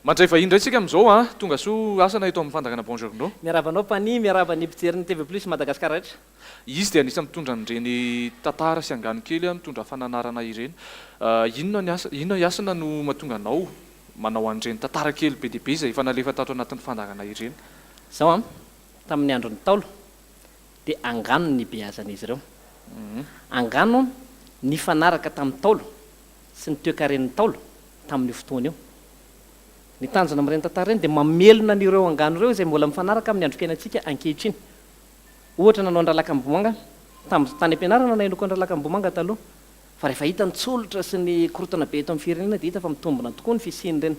Mandray vahiny indray tsika amin'izao a tonga soa asana eto amin'ny fandakana bonjournaux. Miarabanao pani miarabany mpijeriny TV Plus Madagasikara rehetra. Izy dia anisany mitondra an'ireny tantara sy angano kely mitondra fananarana ireny. Inona iasana no mahatonga anao manao an'ireny tantara kely be dia be izay efa nalefa tato anatin'ny fandakana ireny? Zao tamin'ny andron'ny Taolo dia angano ny beazan'izy ireo. Angano ny fanaraka tamin'ny Taolo sy ny toekaren'ny Taolo tamin'ny fotoana io. Ny tanjona amin'ireny tantara ireny dia mamelona an'ireo angano ireo izay mbola mifanaraka amin'ny andro fiainantsika ankehitriny. Ohatra nanao Andralaka Ambomanga tamin'ny tany am-pianarana nainoko Andralaka Ambomanga taloha. Fa rehefa hita ny tsolotra sy ny korotana be eto amin'ny firenena dia hita fa mitombona tokoa ny fisian'ireny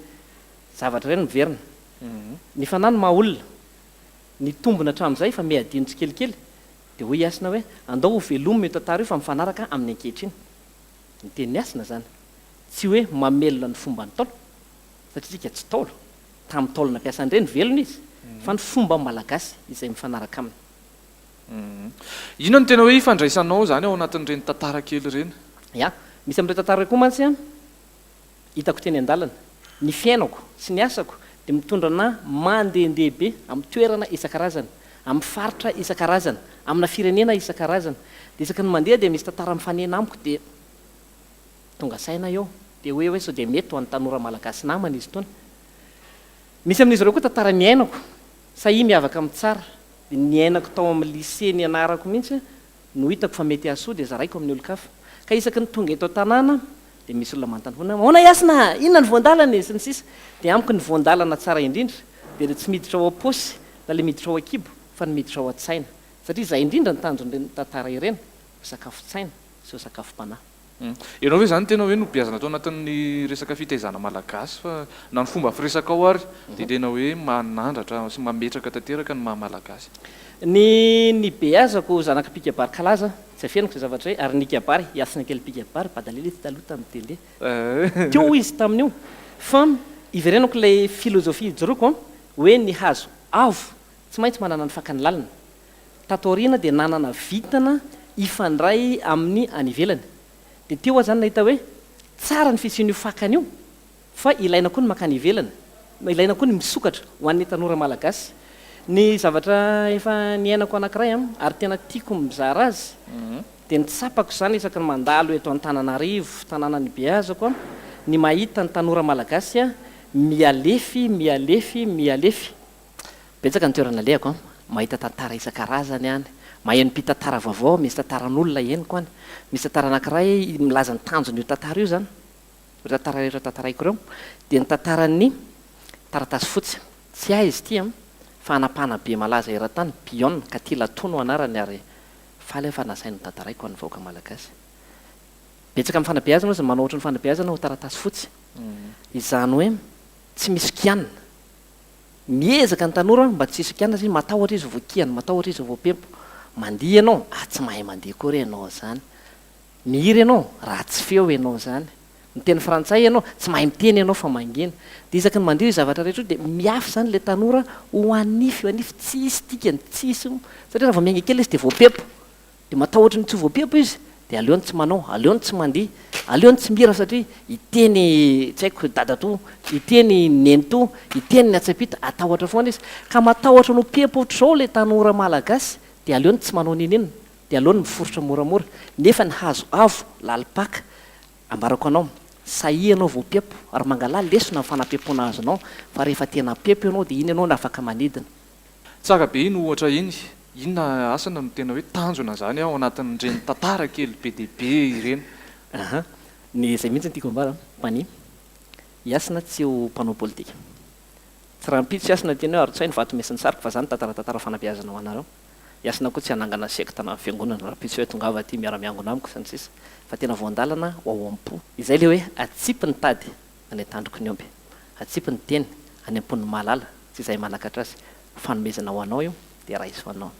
zavatra ireny miverina. Ny fanano maha olona ny tombona hatramin'izay fa miadino tsikelikely dia hoy iasina hoe andao ho velomina io tantara io fa mifanaraka amin'ny ankehitriny. Ny tenin'ny asina zany tsy hoe mamelona ny fomba ny Taolo satria tsika tsy Taolo tamin'ny Taolo nampiasa an'ireny velona izy fa ny fomba malagasy izay mifanaraka aminy. Inona no tena hoe ifandraisanao zany ao anatin'ireny tantara kely ireny? Ya, misy amin'ireo tantara koa mantsy hitako teny an-dalana ny fiainako sy ny asako dia mitondra na mandehandeha be amin'ny toerana isan-karazany, amin'ny faritra isan-karazany, amina firenena isan-karazany. Dia isaky ny mandeha dia misy tantara mifanena amiko dia tonga saina eo dia hoe sao dia mety ho an'ny tanora malagasy namana izy itony. Misy amin'izy ireo koa tantara niainako sahy miavaka amin'ny tsara dia niainako tao amin'ny lycée nianarako mihitsy no hitako fa mety asoa dia zaraiko amin'ny olo-kafa. Ka isaky ny tonga eto an-tanàna dia misy olona manontany foana ahoana iasina inona ny voandalana sy ny sisa dia amiko ny voandalana tsara indrindra dia tsy miditra ao am-paosy na le miditra ao an-kibo fa ny miditra ao an-tsaina satria izay indrindra ny tanjon'ireny tantara ireny sakafo-tsaina sy sakafo-panahy. Ianao hoe zany tena hoe nobeazana tao anatin'ny resaka fitaizana malagasy fa na ny fomba firesaka ao ary dia tena hoe manandratra sy mametraka tanteraka ny maha-malagasy. Ny beazako zanaka pikabary kalaza tsy afianako izay zavatra hoe ary nikabary iasina kely pikabary badalele ty taloha tamin'ny tele teo izy tamin'io fa iverenako ilay filozofia joroko hoe ny hazo avo tsy maintsy manana ny fakany lalina tatoriana dia nanana vitana ifandray amin'ny anivelany dia teo zany nahita hoe tsara ny fisian'io fakany io fa ilaina koa ny makany ivelana ilaina koa ny misokatra ho an'ny tanora malagasy. Ny zavatra efa niainako anankiray ary tena tiako mizara azy dia nitsapako zany isaky ny mandalo eto Antananarivo tanànan'ny beazako ny mahita ny tanora malagasy mialefy betsaka ny toerana alehako mahita tantara isan-karazany any maheno mpitantara vaovao misy tantaran'olona heniko any misy tantara anankiray milaza ny tanjon'io tantara io zany tantara rehetra tantaraiko ireo dia ny tantaran'ny taratasy fotsy tsy ahy izy ity fa anapana be malaza eran-tany Bion ka ty latono anarany ary faly fa nasainy tantaraiko an'ny vahoaka malagasy. Betsaka amin'ny fanabeazana ozy manao ohatry ny fanabeazana ho taratasy fotsy izany hoe tsy misy kianina miezaka ny tanora mba tsy hisy kianina zay matahotra izy voakiana matahotra izy voapempo mandihy ianao tsy mahay mandihy kory ianao zany mihiry ianao raha tsy feo ianao zany miteny frantsay ianao tsy mahay miteny ianao fa mangina dia isaky ny mandihy zavatra rehetra dia miafy zany le tanora ho anify tsisy tikany tsisy satria raha vao miainga kely izy dia voapempo dia matahotra ny tsy voapempo izy dia aleony tsy manao aleony tsy mandihy aleony tsy mira satria iteny tsy haiko dadato iteny nenito iteny ny atsapita atahotra foana izy ka matahotra no pempo ohatr'izao le tanora malagasy dia aleony tsy manao ninina dia aleony miforotra moramora nefa ny hazo avo lalipaka ambarako anao sahy ianao voapempo ary mangala lesona ny fanampempona azonao fa rehefa tena pempo ianao dia iny ianao no afaka manidina. Tsara be iny ohatra iny inona asana no tena hoe tanjona zany ao anatin'ireny tantara kely be dia be ireny? Ny izay mihitsy ny tiako ambara pani iasina tsy ho mpanao politika tsy raha mpitsy iasina teny hoe aron-tsainy vato mesin'ny sariko fa zany tantara fanabeazana ho anareo iasina koa tsy hanangana sektana amin'ny fiangonana raha mpitsy hoe tonga ty miara-miangona amiko sa ny sisa fa tena voandalana ho ao am-po izay le hoe atsipy ny tady any an-tandroko ny omby atsipy ny teny any am-pon'ny mahalala tsy izay manakatra azy fanomezana ho anao io dia raha izy ho anao.